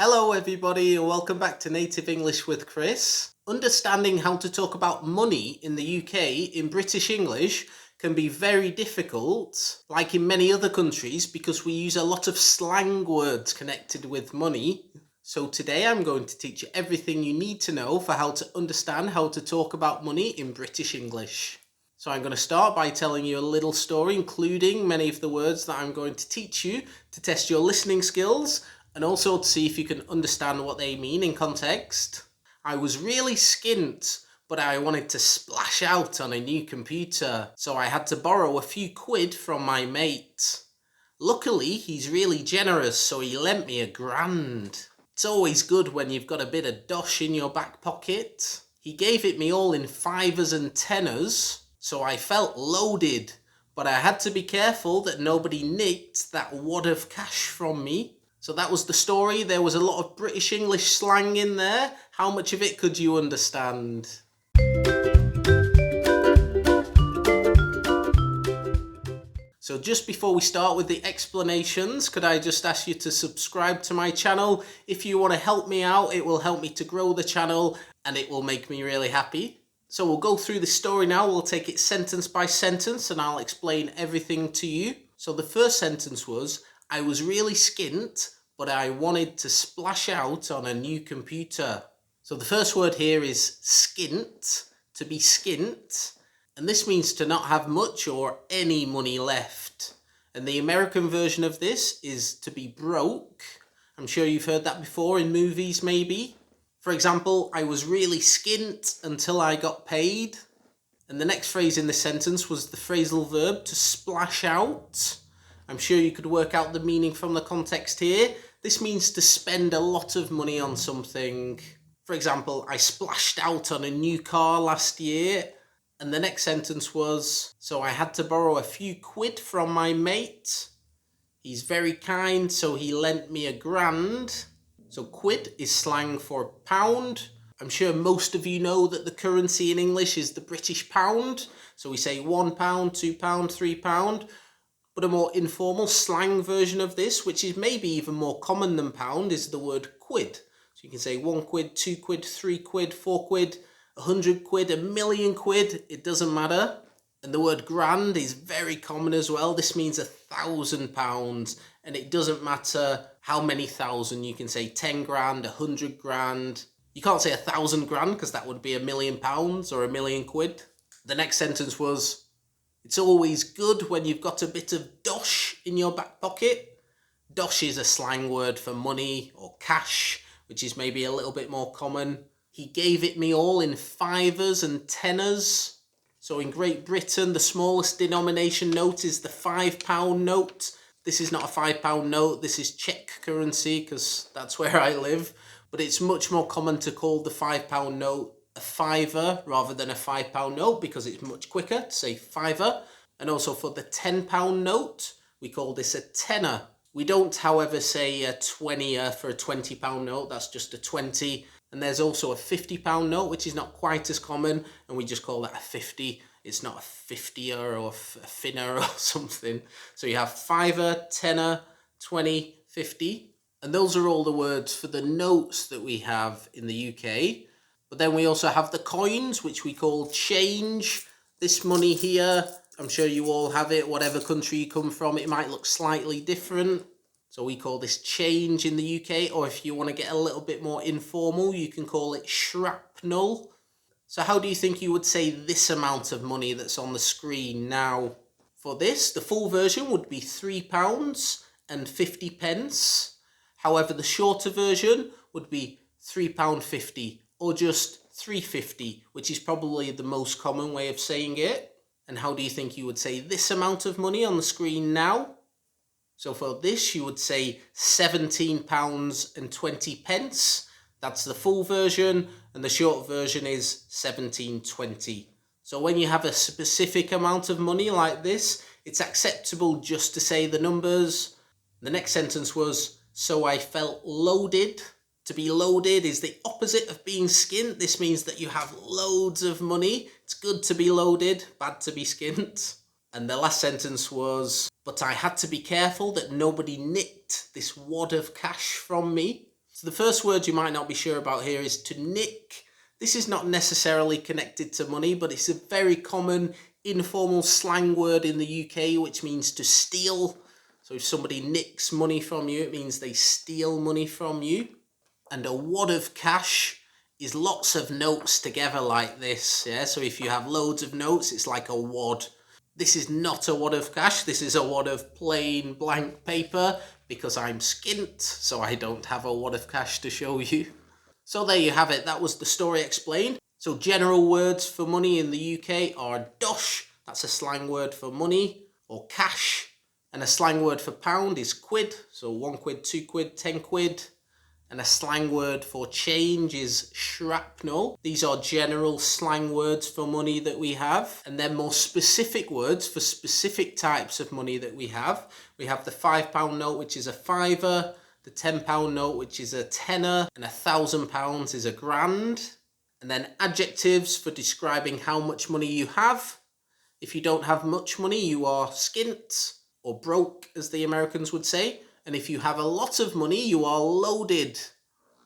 Hello everybody and welcome back to Native English with Chris. Understanding how to talk about money in the UK in British English can be very difficult, like in many other countries, because we use a lot of slang words connected with money. So today I'm going to teach you everything you need to know for how to understand how to talk about money in British English. So I'm going to start by telling you a little story, including many of the words that I'm going to teach you to test your listening skills and also to see if you can understand what they mean in context. I was really skint, but I wanted to splash out on a new computer, so I had to borrow a few quid from my mate. Luckily, he's really generous, so he lent me £1,000. It's always good when you've got a bit of dosh in your back pocket. He gave it me all in fivers and tenors, so I felt loaded, but I had to be careful that nobody nicked that wad of cash from me. So that was the story. There was a lot of British English slang in there. How much of it could you understand? So just before we start with the explanations, could I just ask you to subscribe to my channel? If you want to help me out, it will help me to grow the channel and it will make me really happy. So we'll go through the story now. We'll take it sentence by sentence and I'll explain everything to you. So the first sentence was, I was really skint, but I wanted to splash out on a new computer. So the first word here is skint, to be skint. And this means to not have much or any money left. And the American version of this is to be broke. I'm sure you've heard that before in movies maybe. For example, I was really skint until I got paid. And the next phrase in this sentence was the phrasal verb to splash out. I'm sure you could work out the meaning from the context here. This means to spend a lot of money on something. For example, I splashed out on a new car last year. And the next sentence was, so I had to borrow a few quid from my mate. He's very kind, so he lent me £1,000. So quid is slang for pound. I'm sure most of you know that the currency in English is the British pound. So we say £1, £2, £3. But a more informal slang version of this, which is maybe even more common than pound, is the word quid. So you can say 1 quid, 2 quid, 3 quid, 4 quid, 100 quid, 1,000,000 quid, it doesn't matter. And the word grand is very common as well. This means £1,000, and it doesn't matter how many thousand. You can say 10 grand, 100 grand. You can't say 1,000 grand because that would be £1,000,000 or 1,000,000 quid. The next sentence was, it's always good when you've got a bit of dosh in your back pocket. Dosh is a slang word for money or cash, which is maybe a little bit more common. He gave it me all in fivers and tenors. So in Great Britain, the smallest denomination note is the £5 note. This is not a £5 note, this is Czech currency because that's where I live. But it's much more common to call the £5 note a fiver rather than a £5 note because it's much quicker to say fiver. And also for the £10 note, we call this a tenner. We don't, however, say a 20 for a £20 note, that's just a 20. And there's also a £50 note, which is not quite as common, and we just call that a 50. It's not a 50er or a finner or something. So you have fiver, tenner, 20, 50. And those are all the words for the notes that we have in the UK. But then we also have the coins, which we call change. This money here, I'm sure you all have it, whatever country you come from, it might look slightly different. So we call this change in the UK, or if you want to get a little bit more informal, you can call it shrapnel. So how do you think you would say this amount of money that's on the screen now? For this, the full version would be £3.50. However, the shorter version would be £3.50. Or just 350, which is probably the most common way of saying it. And how do you think you would say this amount of money on the screen now? So for this, you would say £17.20. That's the full version, and the short version is £17.20. So when you have a specific amount of money like this, it's acceptable just to say the numbers. The next sentence was, so I felt loaded. To be loaded is the opposite of being skint. This means that you have loads of money. It's good to be loaded, bad to be skint. And the last sentence was, but I had to be careful that nobody nicked this wad of cash from me. So the first word you might not be sure about here is to nick. This is not necessarily connected to money, but it's a very common informal slang word in the UK, which means to steal. So if somebody nicks money from you, it means they steal money from you. And a wad of cash is lots of notes together like this. Yeah, so if you have loads of notes, it's like a wad. This is not a wad of cash. This is a wad of plain blank paper because I'm skint, so I don't have a wad of cash to show you. So there you have it. That was the story explained. So general words for money in the UK are dosh. That's a slang word for money, or cash. And a slang word for pound is quid. So 1 quid, 2 quid, 10 quid. And a slang word for change is shrapnel. These are general slang words for money that we have. And then more specific words for specific types of money that we have. We have the £5 note, which is a fiver, the £10 note, which is a tenner, and £1,000 is a grand. And then adjectives for describing how much money you have. If you don't have much money, you are skint, or broke, as the Americans would say. And if you have a lot of money, you are loaded.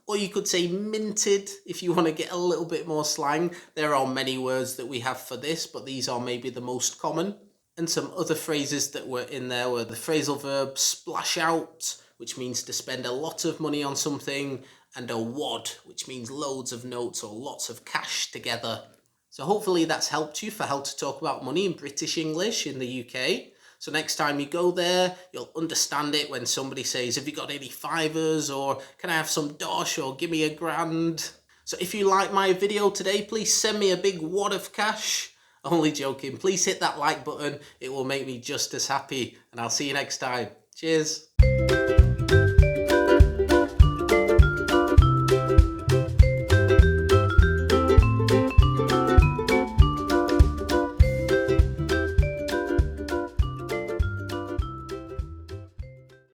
Or you could say minted if you want to get a little bit more slang. There are many words that we have for this, but these are maybe the most common. And some other phrases that were in there were the phrasal verb splash out, which means to spend a lot of money on something, and a wad, which means loads of notes or lots of cash together. So hopefully that's helped you for how to talk about money in British English in the UK. So next time you go there, you'll understand it when somebody says, have you got any fivers, or can I have some dosh, or give me a grand. So if you like my video today, please send me a big wad of cash. Only joking. Please hit that like button. It will make me just as happy. And I'll see you next time. Cheers.